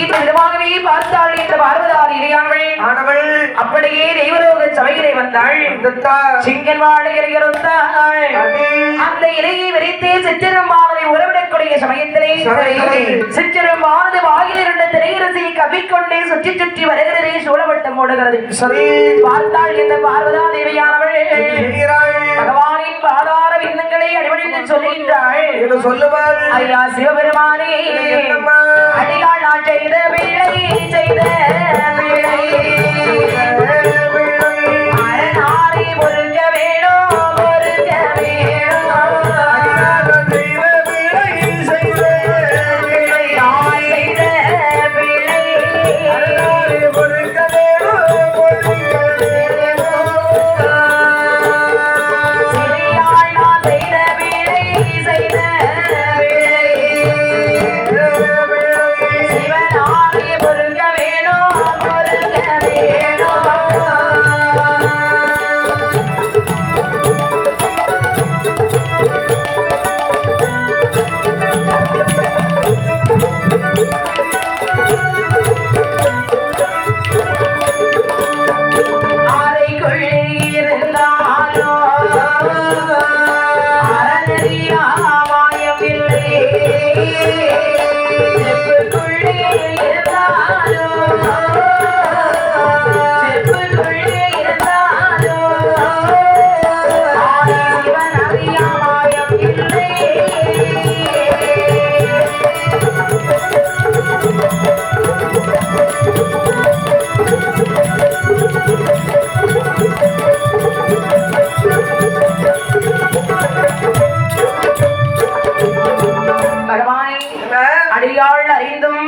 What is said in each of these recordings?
இது விதமாகவே பார்த்தாள் இந்த பார்வதாதி இடையானவள் ஆனவள் அப்படியே தெய்வலோக சபையிலே வந்தாள். சிங்கன் வாழைகள் இருந்தாள். அந்த இலையை விரித்து சித்திரம்பாவதை உறவிடக்கூடிய சமயத்திலே சித்திரம்பானது வாயில் இருந்த திரையரசியை கவிக்கொண்டே சுற்றி சுற்றி வருகிறதே சூழவட்டம் ஓடுகிறது. பார்த்தாள் இந்த பார்வதா தேவியானவள் பகவானின் பாதார விண்ணங்களை அடிபணித்து சொல்லுகின்றாள். ஐயா சிவபெருமானே, அடியாள் நான் செய்த பிள்ளை செய்த பிள்ளை அரணாரை பொருங்க வேணும் பொருங்க வேணும்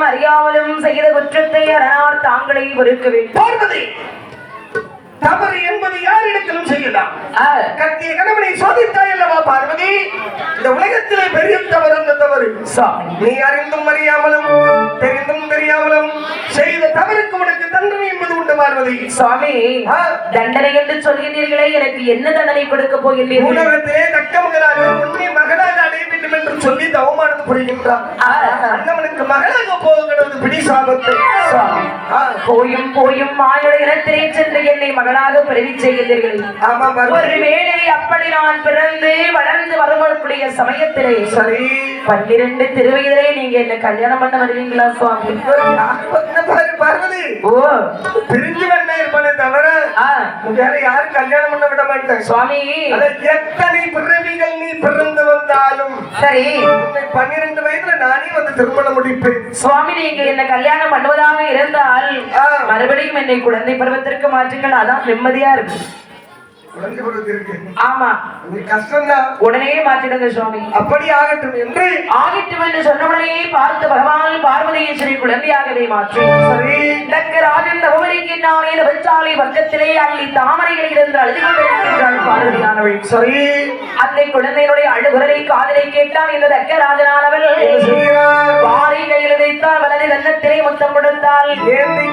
அறியாமலும் செய்த குற்றத்தை அரணார் தாங்களை பொறுக்க வேண்டும். தவறு என்பது யாரிடத்திலும் செய்யலாம். கத்திய கணவனை சோதித்தாய் அல்லவா பார்வதி? இந்த உலகத்திலே பெரிய தவறு அந்த தவறு நீ அறிந்தும் அறியாமலும் தெரிந்தும் தெரியாமலும் செய்த தவறுக்கு உனக்கு தண்டனை என்பது உண்டு பார்வதி. சுவாமி, தண்டனை என்று சொல்கிறீர்களே, எனக்கு என்ன தண்டனை கொடுக்க போகிறீர்கள்? உலகத்திலே தக்க மகனாக உன்னை மகனாக அடைய வேண்டும் என்று சொல்லி அவமானது புரிகின்றான். அண்ணவனுக்கு மகனாக போகிறது பிடி சாபத்தை. போயும் போயும் மாயுடைய இனத்திலே சென்று என்னை மகனாக பிறவி செய்கிறீர்கள். ஒருவேளை அப்படி நான் பிறந்து வளர்ந்து வரக்கூடிய சமயத்திலே 12 திருவயதிலே நீங்க என்ன கல்யாணம் பண்ண வருவீங்களா சுவாமி? பார்வதி, பிரிஞ்சு வேணா இருப்பானே தவிர வேற யாரும் கல்யாணம் பண்ண விட மாட்டேன் சுவாமி. எத்தனை பிறவிகள் நீ பிறந்து வந்தாலும் சரி, 12 வயதுல நானே வந்து திருமணம் முடிப்பேன் சுவாமி. நீங்க என்ன கல்யாணம் பண்ணுவதாக இருந்தால் மறுபடியும் என்னை குழந்தை பருவத்திற்கு மாற்றுங்கள். அதான் நிம்மதியா இருக்கு. ஆமா, கஷ்டம்தான், உடனே மாற்றிடுங்க சுவாமி. அப்படி ஆகட்டும் என்று சொன்னவுடனே பார்த்து பகவான் பார்வதீஸ்வரி குழந்தையாகவே மாற்றி ராஜன் தவமரிக்கின்றானே வச்சாலை பக்கத்திலே அள்ளி தாமரைகளை இருந்து அழுது கொண்டிருக்கின்றாள் பார்வதியானவள். சரி, அந்த குழந்தையினுடைய அழுகுரலை காதலை கேட்டான் இந்த தக்க ராஜனானவள். வாரை கையில் வைத்தால் வலது கன்னத்திலே முத்தம் கொடுத்தாள்.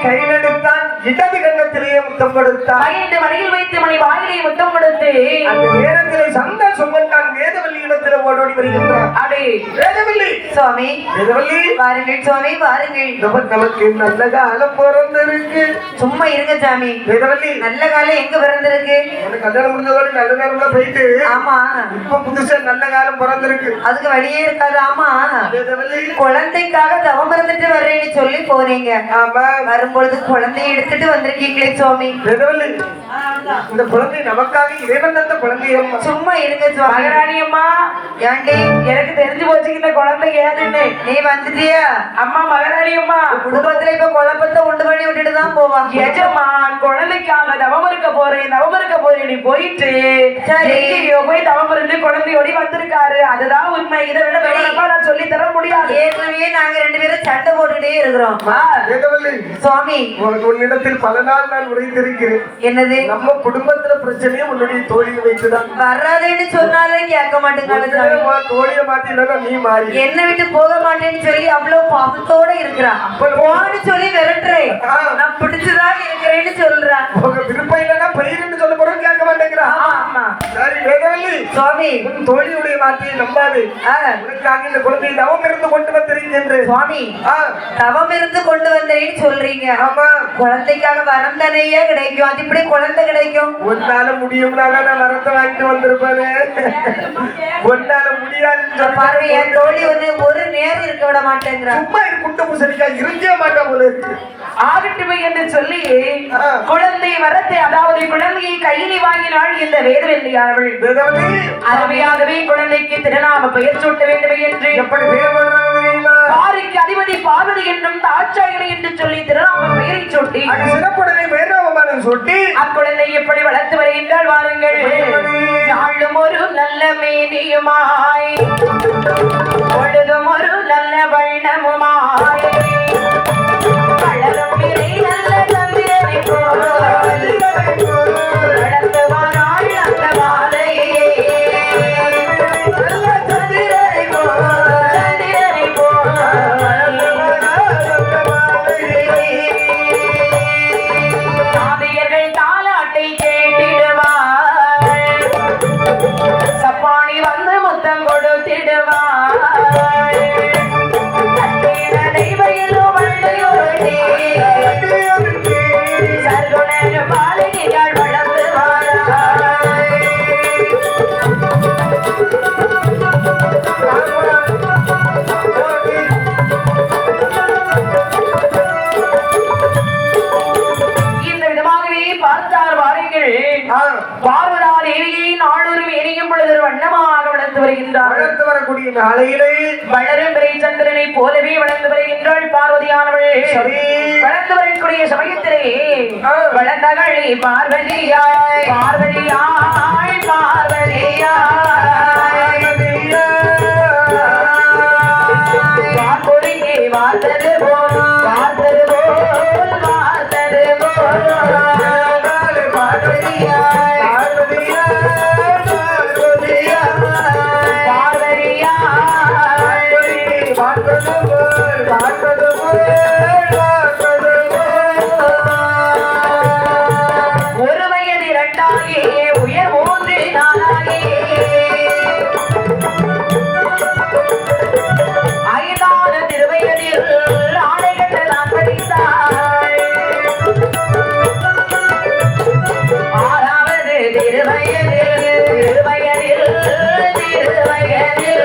கையில் எடுத்தான் இடது கன்னத்திலேயே முத்தம் கொடுத்தாள். 5 மணியில் வைத்து மணி வாயிலை முத்தம் கொடுத்து அந்த நேரத்திலே சந்தோஷம் கொண்டான் வேதவல்லி இடத்திலே ஓடோடி வருகின்றார். அடே வேதவல்லி, சுவாமி வேதவல்லி வாருங்கள் சுவாமி வாருங்கள். நமக்கு நல்ல காலம் பிறந்திருக்கு. சும்மா இருங்க சாமி. வேதவல்லி, நல்ல காலம் எங்க பிறந்திருக்கு? கல்யாணம் முடிஞ்சதோட நல்ல நேரம்ல போயிட்டு ஆமா, இப்ப புதுசா நல்ல காலம் பிறந்திருக்கு. அதுக்கு வழியே இருக்காது. ஆமா, வேதவல்லி குழந்தைக்காக தவம் இருந்துட்டு வர்றேன்னு சொல்லி போறீங்க. ஆமா, வரும்பொழுது குழந்தையை எடுத்துட்டு வந்திருக்கீங்களே சுவாமி. வேதவல்லி, இந்த குழந்தை நமக்காக இறைவன் தந்த குழந்தையம்மா. சும்மா இருங்க சுவாமி. மகாராணி அம்மா, ஏண்டி எனக்கு தெரிஞ்சு போச்சு இந்த குழந்தை ஏதுன்னு. நீ வந்துட்டியா? அம்மா மகாராணி அம்மா, குடும்பத்துல இப்ப குழப்பத்தை உண்டு பண்ணி விட்டுட்டு தான் போவாங்க. எஜமா, குழந்தைக்காக தவம் இருக்க போறேன் நீ போயிட்டு எங்கேயோ போய் தவம் இருந்து குழந்தையோடி வந்திருக்காரு. அதுதான் உண்மை. இதை விட வேறப்பா நான் சொல்லி தர முடியாது. ஏற்கனவே நாங்க 2 பேரும் சண்டை போட்டுட்டே இருக்கிறோம். சுவாமி, உன்னிடத்தில் பல நாள் நான் உரைத்திருக்கிறேன். என்னது? நம்ம குடும்பத்துல பிரச்சனையே உன்னுடைய தோழியை வைத்துதான். வராதுன்னு சொன்னாலே கேட்க மாட்டேங்க. தோழிய மாத்தினா நீ மாறி என்ன விட்டு போக மாட்டேன்னு சொல்லி அவ்வளவு பாசத்தோட இருக்கிறான். போன்னு சொல்லி விரட்டுறேன். நான் பிடிச்சுதான் இருக்கிறேன்னு சொல்றான். விருப்பம் இல்லைன்னா பயிர்னு சொல்ல போறோம் கேட்க மாட்டேங்கிறான். சரி வேதவல்லி, சுவாமி உன் தோழியுடைய வார்த்தையை நம்பாது. உனக்காக இந்த குழந்தையை தவம் இருந்து கொண்டு வந்திருக்கின்ற சுவாமி. தவம் இருந்து கொண்டு வந்தேன்னு சொல்றீங்க. ஆமா. குழந்தைக்காக வரம் தானேயே கிடைக்கும். அது இப்படி குழந்தை கிடைக்கும்? ஒன்னால முடியும்னா நான் வரத்தை வாங்கிட்டு வந்திருப்பானே. ஒன்னால முடியாதுன்னு பாருங்க, என் தோழி ஒரு நேரம் இருக்க விட மாட்டேங்கிறான். சும்மா இது குட்ட பூசணிக்கா இருக்கவே மாட்டா போல ஆகட்டுமே என்று சொல்லி குழந்தை வரத்தை, அதாவது குழந்தையை கையிலே வாங்கினாள் இந்த வேதவெல்லியானவள். அருமையாகவே குழந்தைக்கு திருநாம பெயர் சூட்ட வேண்டும் என்று எப்படி பெயர் பாருக்கு அதிபதி பார்வதி என்றும் தாட்சாயினி என்று சொல்லி திருநாம பெயரை சூட்டி சிறப்புடனே பெயர்நாமமான சூட்டி அக்குழந்தை எப்படி வளர்த்து வருகின்றால் வாருங்கள். நாளும் ஒரு நல்ல மேனியுமாய், பொழுதும் ஒரு நல்ல வண்ணமுமாய், வளரும் பிறை நல்ல சந்திரனை போல் நடந்து வாராள் அந்த மாலையே. நல்ல சந்திரனை போல், சந்திரனை போல் சாதியர்கள் தாலாட்டை கேட்டிடுவார், சப்பானி வந்து முத்தம் கொடுத்திடுவார். இந்த விதமாகவே பார்த்தார் வாருங்கள். பார்வதா தேவியை நாளொரு எரியும் பொழுது வண்ணமாக வளர்ந்து வருகின்றார். வளர்ந்து வரக்கூடிய நாளையிலே வளரும் பிறை சந்திரனை போலவே வளர்ந்து வருகின்றாள் பார்வதியானவள். வளர்ந்து வரக்கூடிய சமயத்திலே வளர்ந்தகளை பார்வதியாய், பார்வதியாய், பார்வதியாய் வார்கொடியே வார்த்தது போல், வார்த்தது போல், வார்த்தது போல் பார்வதியாய், ஒரு வயது இரண்டாகி உயர் மூன்று நாளாகி ஐந்தாவது திருவயதில் ஆணைகள் நான் படித்தாள். ஆறாவது திருவயதில், திருவயதில், திருவயதில்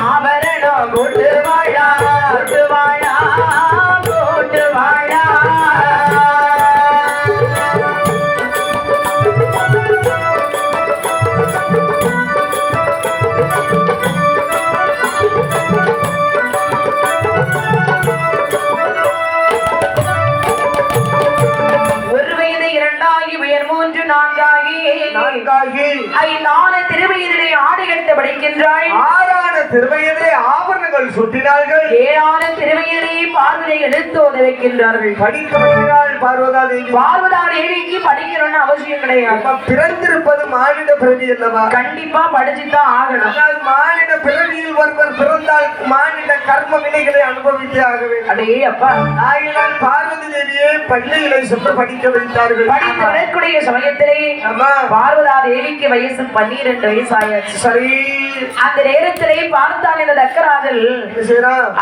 ஆபரணம் போட்டு வாழா, போட்டு வாழா, போட்டு வாழா. ஒரு வயது இரண்டாகி உயர் மூன்று நான்காகி ஐந்தான திருவயதிலே ஆடை கட்ட படிக்கின்றாள். ஆறான திருவயதிலே ஆபரணங்கள் சுட்டினார்கள். ஏழான திருவயதிலே பார்வதை எடுத்து வைக்கின்றார்கள். படிக்க வைக்கிறாள் பார்வதா தேவி. பார்வதா தேவிக்கு படிக்கணும்னு அவசியம் கிடையாது. பிறந்திருப்பது மானிட பிறவி அல்லவா? கண்டிப்பா படிச்சுதான் ஆகணும். மானிட பிறவியில் ஒருவர் பிறந்தால் மானிட கர்ம வினைகளை அனுபவித்தே ஆக வேண்டும். அடே அப்பா, ஆகினால் பார்வதி தேவியை பள்ளிகளை சென்று படிக்க வைத்தார்கள். படித்து வரக்கூடிய சமயத்திலே பார்வதா தேவிக்கு வயசு 12 வயசு ஆயாச்சு. சரி, அந்த நேரத்திலே பார்த்தால் இந்த தக்கராஜல்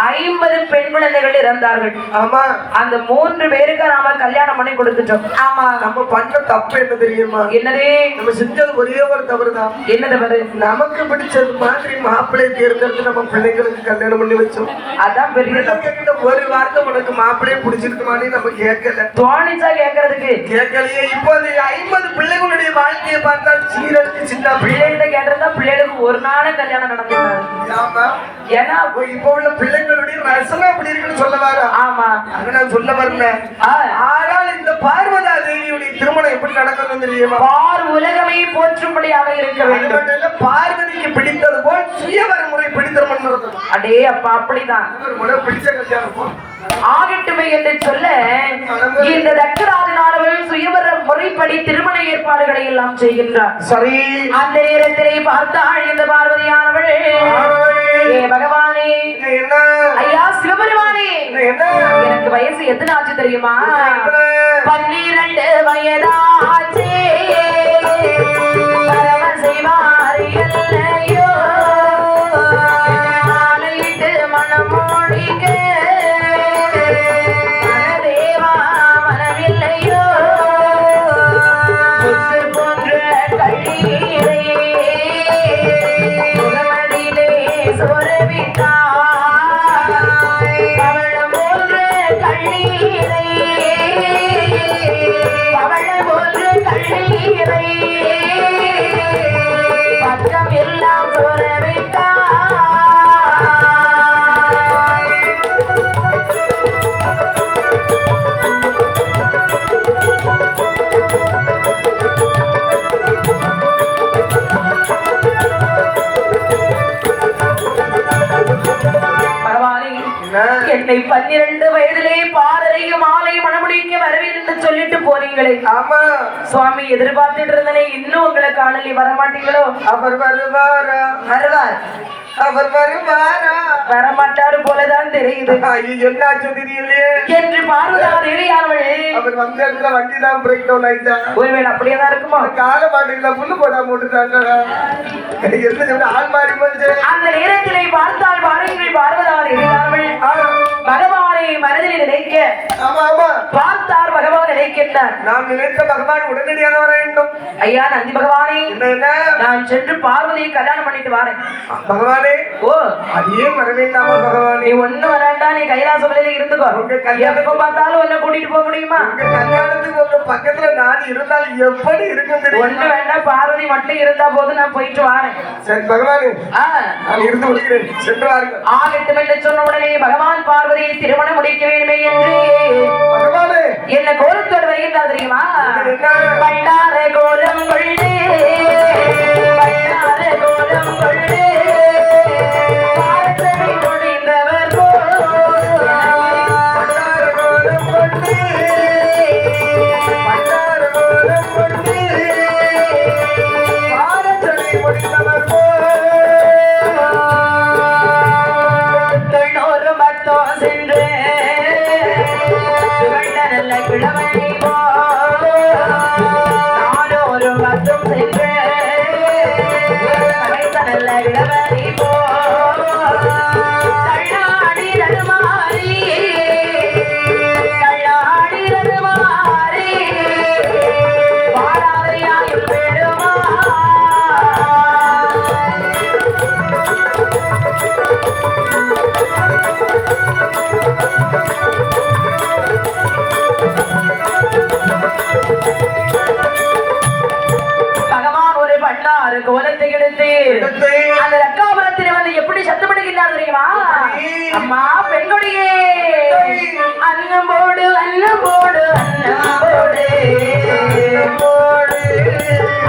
50 பெண் குழந்தைகள் இறந்தார்கள். ஆமா, அந்த 3 பேருக்கு நாம கல்யாணம் பண்ணி கொடுத்துட்டோம். ஆமா, நம்ம பண்ண தப்பு என்ன தெரியுமா? என்னது? நம்ம செஞ்சது ஒரே ஒரு தவறுதான். என்ன தவறு? நமக்கு பிடிச்சது மாதிரி மாப்பிள்ளை தேர்ந்தெடுத்து நம்ம பிள்ளைங்களுக்கு கல்யாணம் பண்ணி வச்சோம். அதான் பெரிய தப்பு. ஒரு வார்த்தை உனக்கு மாப்பிள்ளையை பிடிச்சிருக்குமானே நம்ம கேட்கல. தோணிச்சா கேட்கறதுக்கு கேட்கலையே. இப்போது 50 பிள்ளைகளுடைய வாழ்க்கையை பார்த்தால் சீரழிச்சு சின்ன பிள்ளைகிட்ட கேட்டிருந்தா பிள்ளைகளுக்கு ஒரு நாள் கல்யாணம் நடந்துருக்காரு. ஆமா, ஏன்னா இப்ப உள்ள பிள்ளைங்களுடைய ரசனை அப்படி இருக்குன்னு சொல்ல வர. ஆமா, அங்க நான் சொல்ல வரல. ஆனால் இந்த பார்வதா தேவியுடைய திருமணம் எப்படி நடக்கணும் தெரியுமா? பார் உலகமே போற்றும்படியாக இருக்க வேண்டும். பார்வதிக்கு பிடித்தது போல் சுயவர முறை பிடித்திருமணம் நடக்கும். அடே அப்பா, அப்படிதான் பிடிச்ச கல்யாணம் ஆகட்டுமே என்று சொல்ல இந்த தக்கராஜனானவள் சுயவர முறைப்படி திருமண ஏற்பாடுகளை எல்லாம் செய்கின்றார். சரி, அந்த நேரத்திலே பார்த்தாள் இந்த பார்வதியானவள், ஏ பகவானே, என்ன ஐயா சிவபெருமானே, எனக்கு வயசு எத்தனை ஆச்சு தெரியுமா? 12 வயதாச்சே. பரம செய்வார் இல்லையோ என்னை 12 வயதிலே பாரதிய மாலை மணமுடிக்க வருவேன் என்று சொல்லிட்டு போறீங்களே. ஆமா சுவாமி, எதிர்பார்த்துட்டு இருந்தனே, இன்னும் உங்களை காணலி வரமாட்டீங்களோ? அவர் வருவாரா? வருவார். அவர் வருவாரா? வரமாட்டாரு போலதான் தெரியுது. என்னாச்சு தெரியலையே என்று பார்வதி அவர் வந்த இடத்துல வண்டி தான் பிரேக் டவுன் ஆயிட்டா. ஒருவேளை அப்படியேதான் இருக்குமா? கால மாட்டுல புல்லு போடாம போட்டுட்டாங்க. ஆள் மாறி போச்சு. அந்த நேரத்திலே பார்த்தால் பாருங்கள், பார்வதார் பகவானை மனதில் நினைக்க. ஆமா ஆமா, பார்த்தார் பகவான் நினைக்கின்றார். நாம் நினைத்த பகவான் உடனடியாக வர வேண்டும். ஐயா நந்தி பகவானே, என்ன நான் சென்று பார்வதியை கல்யாணம் பண்ணிட்டு வரேன். பகவானே, ஓ அதே வர வேண்டாமா பகவானே? நீ ஒண்ணு வராண்டா, நீ கைலாச மலையில இருந்துக்கோ. எப்ப பார்த்தாலும் உன்னை கூட்டிட்டு போக முடியுமா? கல்யாணத்துக்கு உங்க பக்கத்துல நான் இருந்தால் எப்படி இருக்கும்? ஒண்ணு வேண்டாம், பார்வதி மட்டும் இருந்தா போதும், நான் போயிட்டு வரேன். சரி பகவானே, நான் இருந்து முடிக்கிறேன், சென்று வாருங்கள். ஆகட்டும் என்று சொன்ன உடனே பகவான் பார்வதியை திருமணம் முடிக்க வேண்டுமே என்று பகவானே என்ன கோலத்தோடு வருகின்றார் தெரியுமா? பண்டார கோலம் கொள்ளே, பண்டார கோலம் கொள்ளே, பார்த்தனை முடிந்தவர் பண்டார கோலம் கொண்டு, பண்டார கோலம் கொண்டு, பாரதனை முடிந்தவர் தொண்ணூறு மத்தம் சென்று நல்ல கிழமை நானூறு மத்தம் சென்று நல்ல கிழமை கண்ணாடி நடுமாறி, கண்ணாடி நடுமாறி வாழாதையாயில் விடுமா. பகவான் ஒரு பண்டாறு கோலத்தை எடுத்து அந்த ரக்காபுரத்தில் வந்து எப்படி சத்தமிடுகின்றார் தெரியுமா? அம்மா பெண்கொடியே, அன்னம் போடு அன்னம் போடு அன்னம் போடு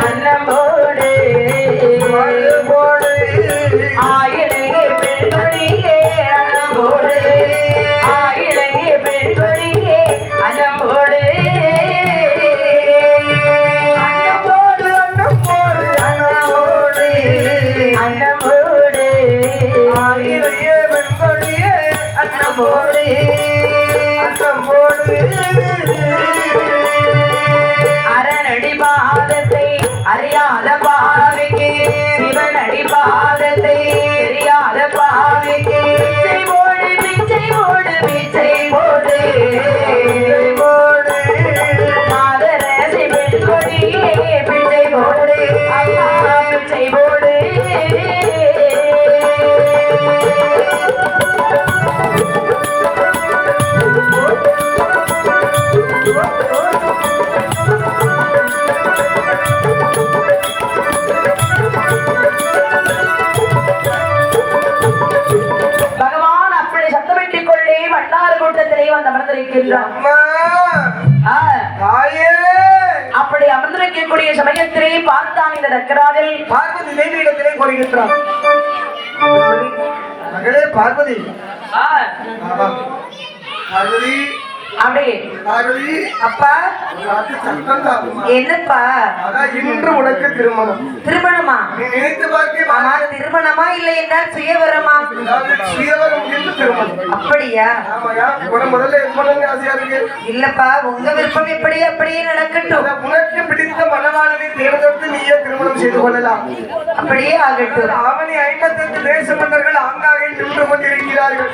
அன்னம் போடு ஆயிழையே பெண்கொடியே அன்னம் போடு, ஆயிழையே பெண்கொடியே அன்னம் போடு. அரணடி பாதத்தை அறியாத பாவிக்கு, சிவனடி பாதத்தை அறியாத பாவிக்கு, பிச்சை போடு பிச்சை போடு பிச்சை போடு போடு, மாதரசி பெண்கொடியே பிச்சை போடு, அம்மா பிச்சை போடு. பகவான் அப்படி சத்தமிட்டுக் கொண்டே வட்டார கூட்டத்திலே வந்து அமர்ந்திருக்கின்றார். அப்படி அமர்ந்திருக்கக்கூடிய சமயத்திலே பார்த்தான் இந்த தக்கராஜில் பார்வதி தேவி இடத்திலே கூறுகின்றார். மகளே பார்வதி, பார்வதி அப்படி பார்வதி, அப்பா என்னப்பா? இன்று உனக்கு திருமணம். திருமணமா? நீ நினைத்து பார்க்க ஆனால் திருமணமா இல்லை என்றால் சுயவரமா? சுயவரம் என்று திருமணம். அப்படியா? ஆமாயா, முதல்ல எப்பொழுது ஆசையா இருக்கு? இல்லப்பா, உங்க விருப்பம் எப்படி அப்படியே நடக்கட்டும். உனக்கு பிடித்த மணவாளனை தேர்ந்தெடுத்து நீயே திருமணம் செய்து கொள்ளலாம். அப்படியே ஆகட்டும். அவனை 58 தேச மன்னர்கள் ஆங்காங்கே நின்று கொண்டிருக்கிறார்கள்.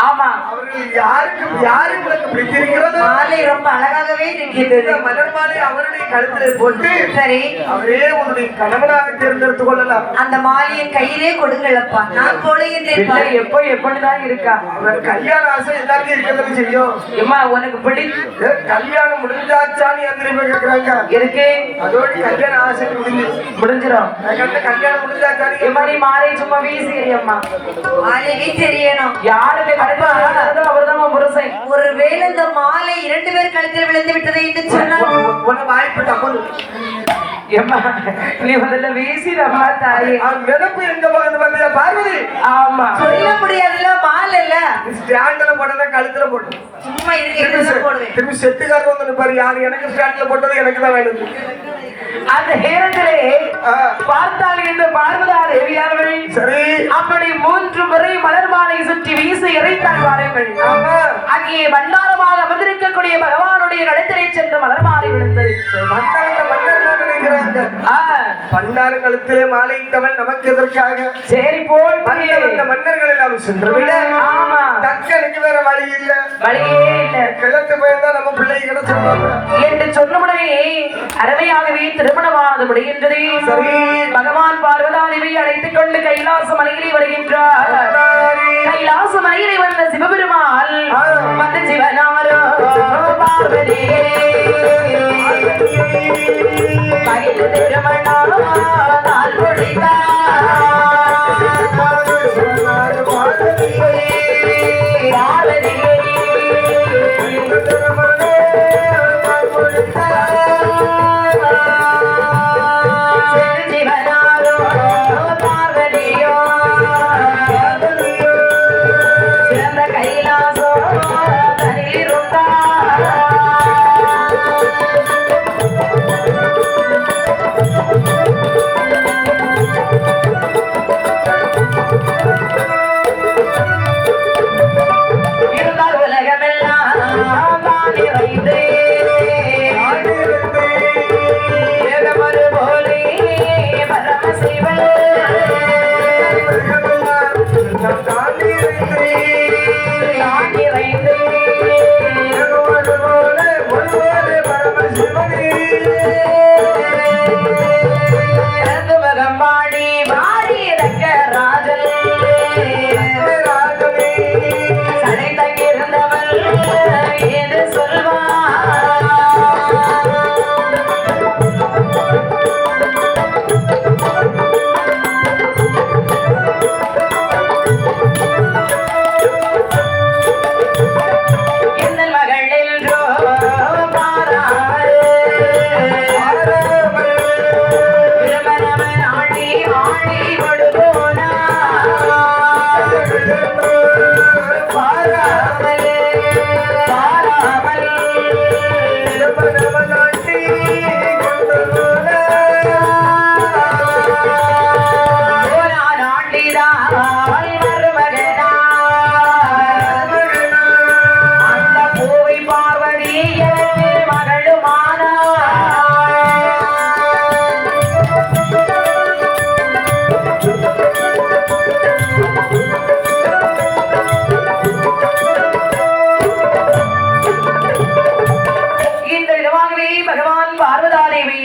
ஆமா, அவர்கள் யாருக்கு யாரும் உனக்கு பிடித்திருக்கிறார்கள்? இருக்கிறது. மாலை ரொம்ப அழகாகவே இருக்கின்றது. இந்த மலர் மாலை அவருடைய கழுத்திலே போட்டு சரி, அவரே உன்னுடைய கணவனாக தேர்ந்தெடுத்துக் கொள்ளலாம். அந்த மாலையை கையிலே கொடுங்களப்பா, நான் போடுகின்றேன். எப்போ எப்படிதான் இருக்கா? அவர் கல்யாண ஆசை எல்லாருக்கும் இருக்கிறது செய்யும். அம்மா உனக்கு கல்யாணம் முடிஞ்சாச்சான்னு எந்திரிப்ப கேட்கிறாங்க. இருக்கு, அதோட கல்யாண ஆசை முடிஞ்சிடும். கல்யாணம் முடிஞ்சாச்சான்னு எம்மாடி மாலை சும்மா வீசியம்மா, மாலை வீசறியணும். யாருக்கு அவர்தான் புருஷன். ஒருவேளை இந்த மாலை 2 பேர் கழுத்தில் விழுந்து விட்டதை என்று சொன்னால் உன்னை வாய்ப்பு தப்பது. எம்மா நீ முதல்ல வீசிடமா தாயே. அவன் மிதப்பு எங்க போகுது பார்த்தியா பார்வதி? ஆமா, சொல்ல முடியாதுல்ல, மாலை இல்ல. ஸ்டாண்ட்ல போட்டதா கழுத்துல போட்டு சும்மா இருக்கு போடுவேன். திரும்பி செட்டுக்காரர் வந்து பாரு, யாரு எனக்கு ஸ்டாண்ட்ல போட்டது எனக்கு தான் வேணும். அந்த நேரத்திலே பார்த்தால் இந்த பார்வதா தேவியானவள் சரி அப்படி 3 முறை மலர் மாலை சுற்றி வீச இறைத்தாள் வாருங்கள். அங்கே பண்டாரமாக அமர்ந்திருக்கக்கூடிய பகவானுடைய கழுத்திலே சென்று மலர் மாலை விழுந்தது. பண்டார கழுத்திலே மாலையிட்டவள் நமக்கு எதற்காக? சரி போல் அந்த மன்னர்கள் எல்லாம் சென்று விட தக்கனுக்கு வேற வழி இல்ல, வழியே இல்ல. கிழத்து போயிருந்தா நம்ம பிள்ளை கிடைச்சிருப்பாங்க என்று சொன்னவுடனே அருமையாகவே திருமணமானது முடிகின்றது. சரி, பகவான் பார்வதாதேவி அழைத்துக் கொண்டு கைலாச மலையிலே வருகின்றார். கைலாச மலையிலே வந்த சிவபெருமாள் வந்து சிவனாரோ பார்வதி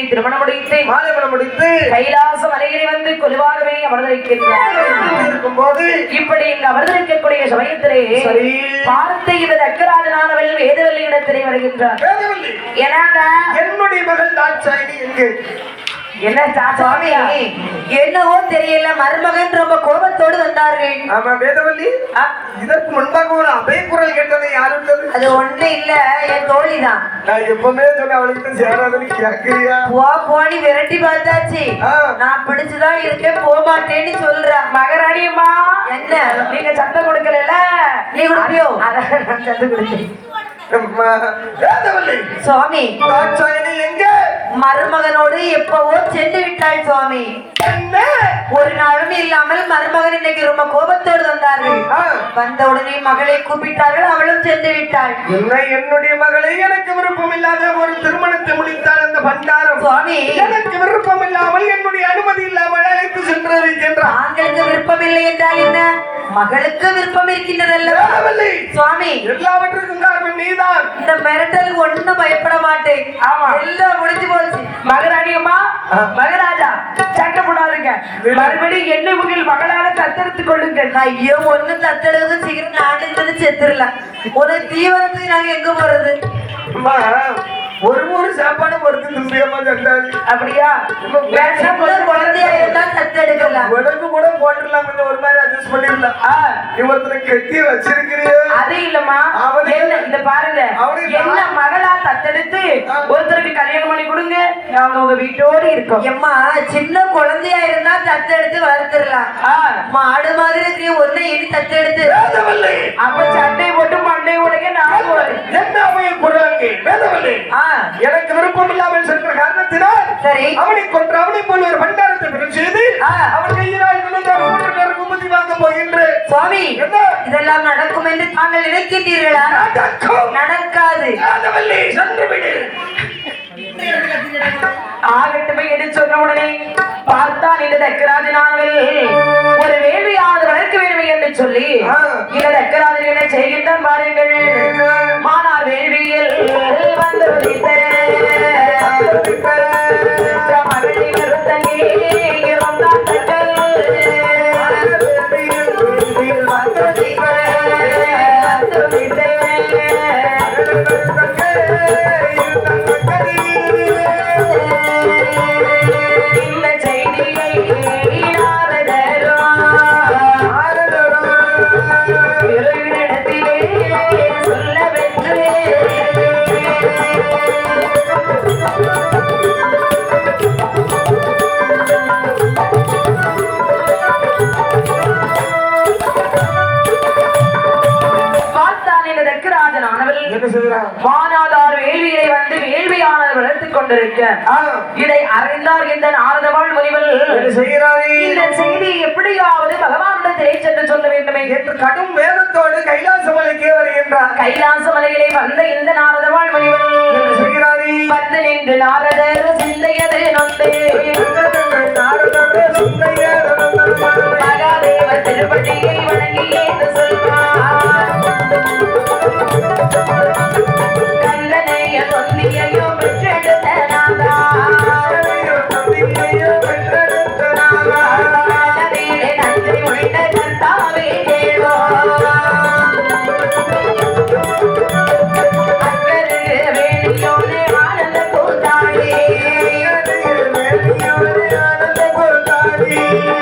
திருமணால் திருமணம் முடித்து கைலாச மலையிலே வந்து கொலுவாகவே அமர்ந்திருக்கின்றார். போது இப்படி இங்கு அமர்ந்திருக்கக்கூடிய சமயத்திலே பார்த்த இந்த தக்கராஜனானவள் வேதவல்லி இடத்திலே வருகின்றார். என்னுடைய மகள் தாட்சாயினி எங்கே? என்ன சுவாமி, என்னவோ தெரியல, மருமகன் ரொம்ப கோபத்தோடு வந்தார்கள். ஆமா வேதவல்லி, இதற்கு முன்பாக ஒரு அபய குரல் கேட்டதை யாரு? அது ஒண்ணு இல்ல, என் தோழிதான். நான் எப்பவுமே சொன்ன அவளுக்கு சேராதுன்னு கேட்கிறியா? போனி விரட்டி பார்த்தாச்சு, நான் பிடிச்சுதான் இருக்கேன், போக மாட்டேன்னு சொல்றா. மகராணியம்மா என்ன நீங்க சத்தம் கொடுக்கல, நீ கொடுப்பியோ? அதான் நான் சத்தம் கொடுத்தேன். சுவாமி எங்க மருமகனோடு எப்பவோ சென்று விட்டாள் சுவாமி. ஒரு நாளும் இல்லாமல் மருமகன் இன்னைக்கு ரொம்ப கோபத்தோடு வந்தார்கள். வந்த உடனே மகளை கூப்பிட்டார்கள், அவளும் சென்று விட்டாள். என்னுடைய மகளை எனக்கு விருப்பம் இல்லாத ஒரு திருமணத்தை முடித்தாள் அந்த பண்டாரம். சுவாமி எனக்கு விருப்பம் இல்லாமல் என்னுடைய அனுமதி இல்லாமல் அழைத்து சென்றிருக்கின்றார். ஆங்களுக்கு விருப்பம் இல்லை என்றால் என்ன? மகளுக்கு விருப்பம் இருக்கின்றதல்ல வேதவல்லி, சுவாமி. எல்லாவற்றுக்கும் காரணம் நீதான். இந்த மிரட்டலுக்கு ஒண்ணும் பயப்பட மாட்டேன். ஆமா. எல்லாம் முடிஞ்சு போச்சு. மகராணி அம்மா, மகராஜா சட்டை போடாதுங்க. மறுபடியும் என்னை உங்கள் மகளாக தத்தெடுத்துக் கொள்ளுங்கள். ஐயோ ஒண்ணு தத்தெடுத்து சீக்கிரம் நாட்டு செத்துடலாம். ஒரு தீவிரத்துக்கு நாங்க எங்க போறது? அம்மா, ஒரு சாப்பாடு பொறுத்து தும்பியம்மா தந்தாரு. அப்படியா? குழந்தையா இருந்தா தத்தெடுக்கலாம். உடம்பு கூட போட்டுடலாம், கொஞ்சம் ஒரு மாதிரி அட்ஜஸ்ட் பண்ணிடலாம். இவர்த்தனை கட்டி வச்சிருக்கிறீ. அது இல்லம்மா, என்ன இந்த பாருங்க, என்ன மகளா தத்தெடுத்து ஒருத்தருக்கு கல்யாணம் பண்ணி கொடுங்க, நாங்க உங்க வீட்டோடு இருக்கோம். எம்மா சின்ன குழந்தையா இருந்தா தத்தெடுத்து வளர்த்துடலாம். மாடு மாதிரி இருக்கிற ஒண்ணு இனி தத்தெடுத்து வேதவல்லி, அப்ப சட்டை போட்டு மண்டை உடைக்க நான் என்ன அமைய குரலங்கே? வேதவல்லி, எனக்கு விருப்பம் இல்லாமல் சென்ற காரணத்தினால் சரி அவனை கொன்று அவனை போல ஒரு பண்டாரத்தை பெரும் செய்து அவன் கையினால் விழுந்த 3 பேருக்கு உபதி வாங்க போகின்றேன். சுவாமி, என்ன இதெல்லாம் நடக்கும் என்று தாங்கள் நினைக்கின்றீர்களா? நடக்காது. வேதவல்லி, சென்று விடு. ஆகட்டுமே என்று சொன்ன உடனே பார்த்தான் இந்த தக்கராஜனானவள் ஒரு வேள்வியானது வளர்க்க வேண்டும் என்று சொல்லி இந்த தக்கராஜன் என்ன செய்கின்றான் பாருங்கள். மானார் வேள்வியில் வந்து மகளை மறுத்தங்கே வந்தான் தக்கல் இந்த செய்தியை இடத்திலே சொல்ல வென்று வானாதார் வேள்வியை வந்து வேள்வியானது வளர்த்துக் கொண்டிருக்க இதை அறிந்தார் இந்த நாரதவாள் முனிவல் இந்த செய்தி எப்படியாவது பகவானிடத்திலே சென்று சொல்ல வேண்டுமே என்று கடும் வேதத்தோடு கைலாச மலைக்கே வருகின்றார். கைலாச மலையிலே வந்த இந்த நாரதவாள் முனிவல் வந்து நின்று நாரதர் சிந்தையது நொந்து மகாதேவர் திருப்பதியை வணங்கி ஏற்று சொல்வார். கந்தனைய தொந்தியையோ பெற்றெடுத்த நாதா நன்றி உள்ள கர்த்தாவே தேவா அக்கருக்கு வேணியோனே ஆனந்த கூத்தாடி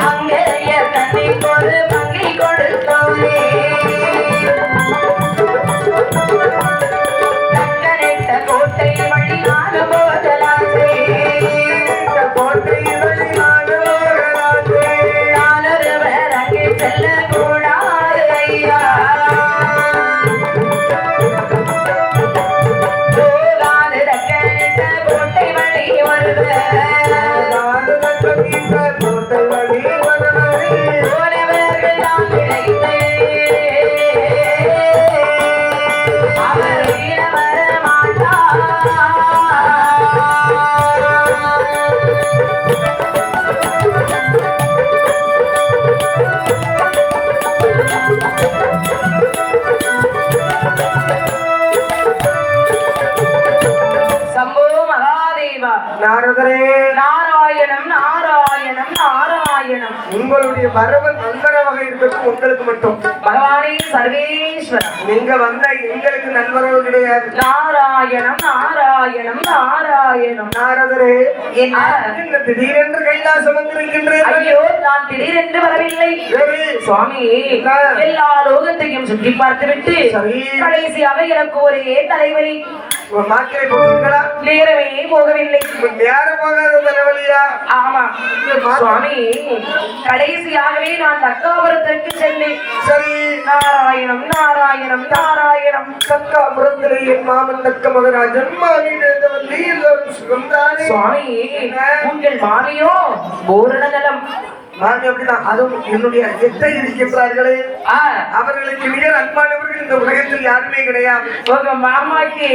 அங்கேய தன்னை ஒரு பங்கை கொடுத்தோனே கோட்டை வழி நாடு போதலாசே கோட்டை வழி நாடு போதலாசே நானொருவர் அங்கே செல்ல கூடாது ஐயா போகாது தக்கனிட்ட கோட்டை வழி வருவர் கோட்டை வழி போனவர்கள் நாம் கிடைத்தே அவர் வீரவர் நாரதரே, நாராயணம் நாராயணம் நாராயணம். உங்களுடைய வரவு நல்வரவாக இருக்கட்டும். உங்களுக்கு மட்டும் பகவானே சர்வேஸ்வரன், நீங்க வந்தா எங்களுக்கு நல்வரவு கிடையாது. நாராயணம் நாராயணம் நாராயணம். நாரதரே, என்ன திடீரென்று கைலாசம் வந்திருக்கின்றேன். ஐயோ, நான் திடீரென்று வரவில்லை சுவாமி. எல்லா லோகத்தையும் சுற்றி பார்த்துவிட்டு கடைசியாக எனக்கு ஒரே தலைவலி. மாத்திரை போட்டீங்களா? நேரமே போகவில்லை. நேரம் போகாத தலைவலியா? ஆமா சுவாமி, கடைசியாகவே நான் தக்காபுரத்திற்கு சென்றேன். சரி, நாராயணம் நாராயணம் நாராயணம். தக்காபுரத்திலே என் மாமன் தக்க மகராஜன் மாமி எல்லோரும் சுகம்தானே? சுவாமி, உங்கள் மாமியோ பூரண நலம். மாமி அப்படிதான். அதுவும் என்னுடைய எத்தை இருக்கின்றார்களே அவர்களுக்கு நிகர் அன்பானவர்கள் இந்த உலகத்தில் யாருமே கிடையாது. உங்க மாமாக்கு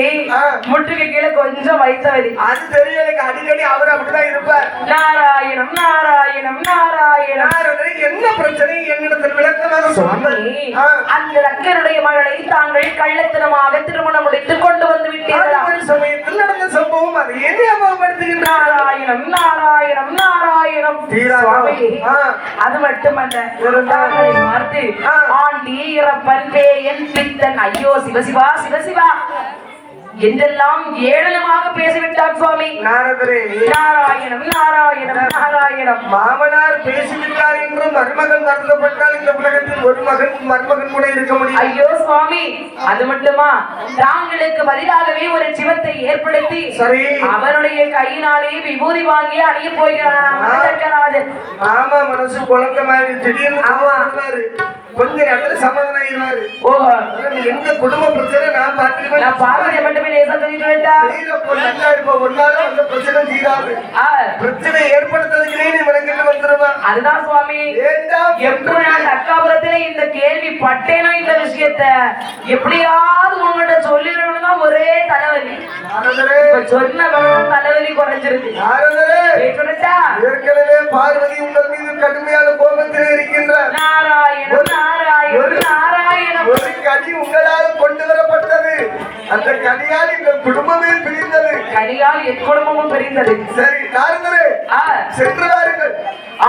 முட்டுக்கு கீழே கொஞ்சம் வயசவதி. அது தெரியும் எனக்கு. அடிக்கடி அவர் அப்படிதான் இருப்பார். நாராயணம் நாராயணம் நாராயணம். என்ன பிரச்சனை என்னிடத்தில் விளக்கமாக சுவாமி, அந்த ரக்கருடைய மகளை தாங்கள் கள்ளத்தனமாக திருமணம் முடித்து கொண்டு வந்து விட்டீர்களா? ஒரு சமயத்தில் நடந்த சம்பவம் அதை என்ன ஞாபகப்படுத்துகின்ற நாராயணம் நாராயணம் நாராயணம். சுவாமி, அது மட்டுமல்ல, தாங்களை பார்த்து ஆண்டி இறப்பன் பேயன் பித்தன் ஐயோ சிவசிவா சிவசிவா என்றெல்லாம் ஏளனமாக பேசிவிட்டார் சுவாமி. நாரதரே, நாராயணம் நாராயணம் நாராயணம். மாமனார் பேசிவிட்டார் என்றும் மருமகன் வருத்தப்பட்டால் இந்த உலகத்தில் ஒரு மகன் மருமகன் கூட இருக்க முடியும். ஐயோ சுவாமி, அது மட்டுமா, தாங்களுக்கு பதிலாகவே ஒரு சிவத்தை ஏற்படுத்தி சரி அவருடைய கையினாலே விபூதி வாங்கி அணிய போகிறாராம். ஆமா, மனசு குழந்தை மாதிரி திடீர்னு கொஞ்ச நேரத்துல சமாதானம் ஆயிடுவாரு. ஓஹோ, எங்க குடும்ப பிரச்சனை நான் பார்த்துருவேன். நான் பார்வதியை மட்டுமே லேசா சொல்லிட்டு விட்டார். நல்லா இருப்போம், ஒன்னாலும் அந்த பிரச்சனை தீராது. பிரச்சனை ஏற்படுத்துறதுக்கு நீ விளங்கிட்டு வந்துருவா. அதுதான் சுவாமி, எப்படி நான் அக்காபுரத்திலே இந்த கேள்வி பட்டேனோ இந்த விஷயத்தை எப்படியாவது உங்கள்கிட்ட சொல்லிடணும்னா ஒரே தலைவலி. சொன்ன தலைவலி குறைஞ்சிருக்கு. ஏற்கனவே பார்வதி உங்கள் மீது கடுமையான கோபத்தில் இருக்கின்றார். நாராயணம் நாராயணம் நாராயணம். ஒரு கடி உங்களால் கொண்டு வரப்பட்டது. அந்த கடியால் எங்கள் குடும்பமே பிரிந்தது. கடியால் என் குடும்பமும் பிரிந்தது. சரி நாரதரே, சென்று வாருங்கள்.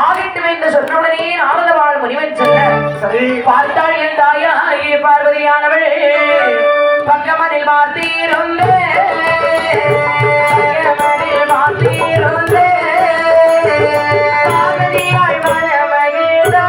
ஆகிட்டு என்று சொன்னவுடனே நாரதவாள் முனிவன் சொல்ல, சரி பார்த்தாள் என் தாயாகிய பார்வதியானவள் பக்கமனில் மாத்தீருந்தே மாத்தீருந்தே பார்வதியாய் மனமகிழ்ந்தா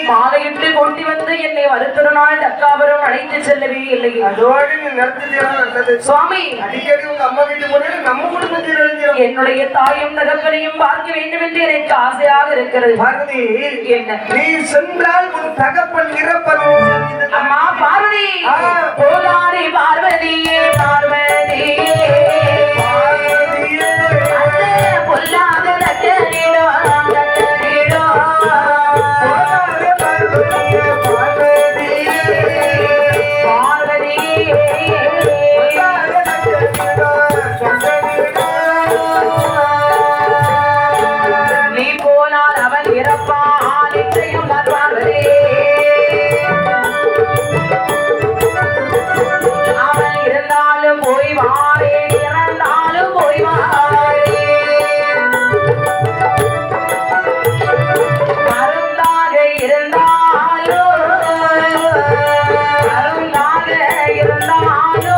மாலையிட்டு கொண்டு வந்து என்னை வருத்தொரு நாள் தக்காபுரம் அழைத்து செல்லவே இல்லை. அதோடு நீ நடத்துறது சுவாமி, அடிக்கடி உங்க அம்மா வீட்டு முன்னாடி நம்ம குடும்பத்தில் என்னுடைய தாயும் தகப்பனையும் பார்க்க வேண்டும் என்று எனக்கு ஆசையாக இருக்கிறது. பார்வதி, என்ன நீ சென்றால் உன் தகப்பன் இறப்பது. அம்மா பார்வதி, போதாரி பார்வதியே பார்வதியே பொல்லாத தக்கனிடோ தக்கனிடோ நீ போனால் அவன் இறப்பான் நிச்சயம் பார்வதி. அவன் இருந்தாலும் போய் வாரே, இறந்தாலும் போய் வாரே. மருந்தாக இருந்தாலும் மருந்தாக இருந்தாலும்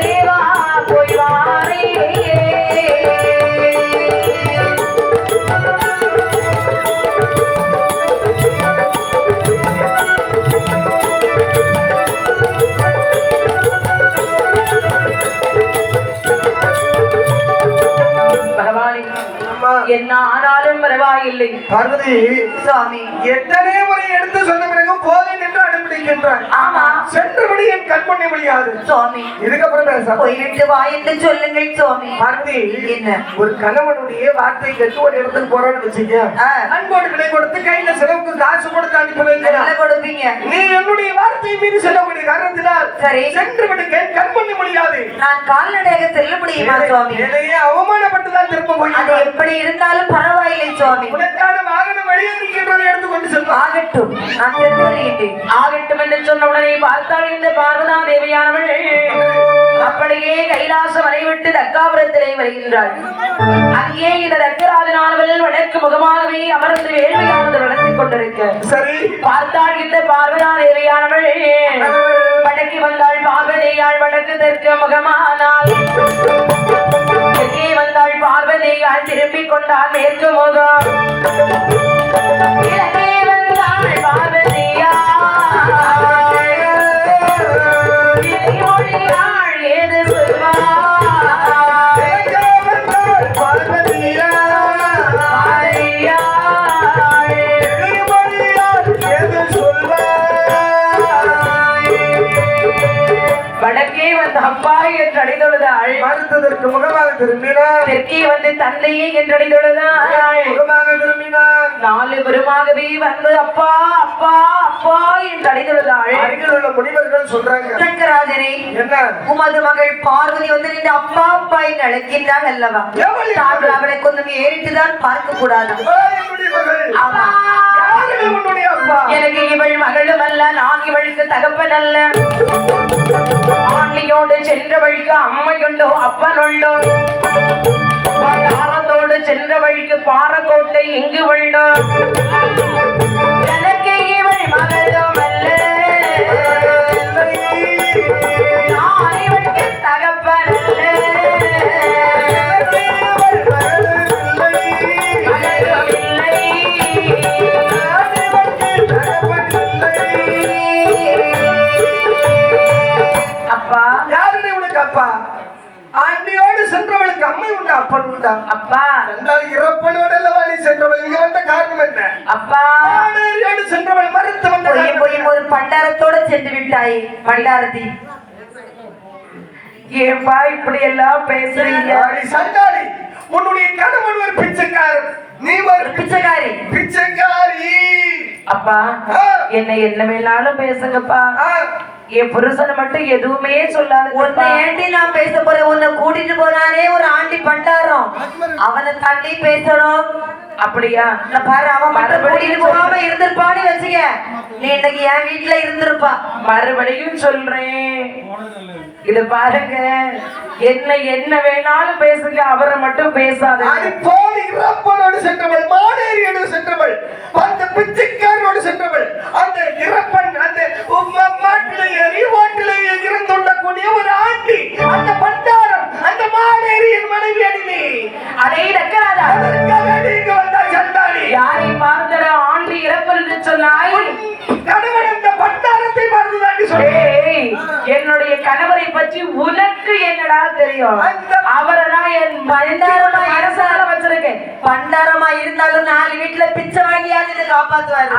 தேவா போய் வாரே. என்ன ஆனாலும் பரவாயில்லை. பார்வதி, சுவாமி, எத்தனை முறை எடுத்து சொன்ன பிறகு போதும் என்று அனுப்பிடுகின்றார். ஆமா, சென்றபடி என் கண்மணி முடியாது. சுவாமி, இதுக்கப்புறம் பேச போய்விட்டு வா என்று சொல்லுங்கள் சுவாமி. பார்வதி, என்ன ஒரு கணவனுடைய வார்த்தை கேட்டு ஒரு இடத்துக்கு போறோம்னு வச்சுக்க, அன்போடு விலை கொடுத்து கையில செலவுக்கு காசு கொடுத்து அனுப்பி நல்லா கொடுப்பீங்க. நீ என்னுடைய வார்த்தை மீறி செல்லக்கூடிய காரணத்தினால் சரி. சென்று விடுங்க, கண் பண்ண முடியாது. நான் கால்நடையாக செல்ல முடியுமா சுவாமி? என்னையே அவமானப்பட்டுதான் திரும்ப அது போய் எப்படி இருந்தாலும் பரவாயில்லை சுவாமி. உனக்கான வாகனம் வெளியே இருக்கின்றதை எடுத்துக்கொண்டு செல்வார். ஆகட்டும், நான் சென்று வருகின்றேன். ஆகட்டும் என்று சொன்ன உடனே பார்த்தால் இந்த பார்வதா தேவியானவள் அப்படியே கைலாச மலை விட்டு தக்காபுரத்திலே வருகின்றாள். அங்கே இந்த தக்கராஜனானவள் வடக்கு முகமாகவே அமர்ந்து வேள்வியானது நடத்திக் கொண்டிருக்க சரி, பார்த்தாள் இந்த பார்வதா தேவியானவள் வடக்கு வந்தாள். பார்வதியாள் வடக்கு தெற்கு முகமானால் தெற்கே வந்தாள். பார்வதியாள் திரும்பிக் கொண்டாள் மேற்கு முகம். கிழக்கே வந்தாள் பார்வதியாள் கிளிமொழியாள் ஏது சொல்வாள். வடக்கே வந்து அப்பா என்று அடைதொழுதாள். மறுத்ததற்கு முகமாக திரும்பினார். தெற்கே வந்து தந்தையே என்று அடைதொழுதாள். முகமாக திரும்பினார். நாலு பெருமாகவே வந்து அப்பா அப்பா அப்பா என்று அடைதொழுதாள். அருகில் உள்ள முனிவர்கள் சொல்றாங்க, சங்கராஜனே, என்ன உமது மகள் பார்வதி வந்து நின்று அப்பா அப்பா என்று அழைக்கின்றாள் அல்லவா? எவள் தாங்கள் அவளை கொஞ்சம் ஏறிட்டுதான் பார்க்க கூடாது. என்னுடைய மகள்? ஆமா. யாருடைய உன்னுடைய அப்பா? எனக்கு இவள் மகளும் அல்ல, நான் இவளுக்கு தகப்பன் அல்ல. ஆண்டியோடு சென்ற வழிக்கு அம்மையுண்டோ அப்பனுண்டோ, ஆரத்தோடு சென்ற வழிக்கு பாறக்கோட்டை எங்கு உள்ளோ. எனக்கு இவள் மகளும் அல்ல, நான் இவளுக்கு தகப்பன் அல்ல. மகளும் இல்லை. அப்பா யாருடைய உனக்கு அப்பா? ஆண்டியோடு சென்றவளுக்கு அம்மை உண்டா, அப்பன் உண்டா? அப்பா என்றால் இறப்பனோடு அல்லவா நீ சென்றவள்? இங்க வந்த காரணம் என்ன? அப்பா ஆண்டியோடு சென்றவள் மறுத்து வந்த போய் காரணம் போய் என்ன? ஒரு பண்டாரத்தோட சென்று விட்டாய். பண்டாரதி, ஏன்பா இப்படி எல்லாம் பேசுறீங்க? அடி சண்டாளி, உன்னுடைய கணவன் ஒரு பிச்சைக்காரன், நீ ஒரு பிச்சைக்காரி. பிச்சைக்காரி. அப்பா ஆ. என்ன என்ன வேணாலும் பேசுங்கப்பா. ஆ, என் புருஷனை மட்டும் எதுவுமே சொல்லாது. உன்னை ஏண்டி நான் பேச போறேன்? உன்னை கூட்டிட்டு போனானே ஒரு ஆண்டி பண்டாரம், அவனை தாண்டி பேசணும். அப்படியா? நான் பாரு, அவன் மட்டும் கூட்டிட்டு போகாம இருந்திருப்பான்னு வச்சுக்க, நீ இன்னைக்கு என் வீட்டுல இருந்திருப்பா. மறுபடியும் சொல்றேன், இது பாருங்க, என்ன என்ன வேணாலும் பேசுங்க, அவரை மட்டும் பேசாத. அடி போலி இறப்பனோடு சென்றவள், மாடேரியோடு சென்றவள், அந்த பிச்சைக்காரனோடு சென்றவள், அந்த இறப்பன் அந்த மாட்டிலேயே ஓட்டிலேயே இருந்துள்ளக்கூடிய ஒரு ஆண்டி, அந்த பண்டாரம், அந்த மாடேரியின் மனைவி அடிமை. அடே ரக்கராஜா, அதற்காக நீங்க வந்தாய் சண்டாளி. யாரை பார்த்தட ஆண்டு இறப்பல் என்று சொன்னாய்? கணவன் அந்த பண்டாரத்தை பார்த்துதான் சொல்லி ஏய், என்னுடைய கணவரை பற்றி உனக்கு என்னடா தெரியும்? அவரை நான் என் பண்டாரமா அரசால வச்சிருக்கேன். பண்டாரமா இருந்தாலும் 4 வீட்டுல பிச்சை வாங்கியாவது காப்பாத்துவாரு.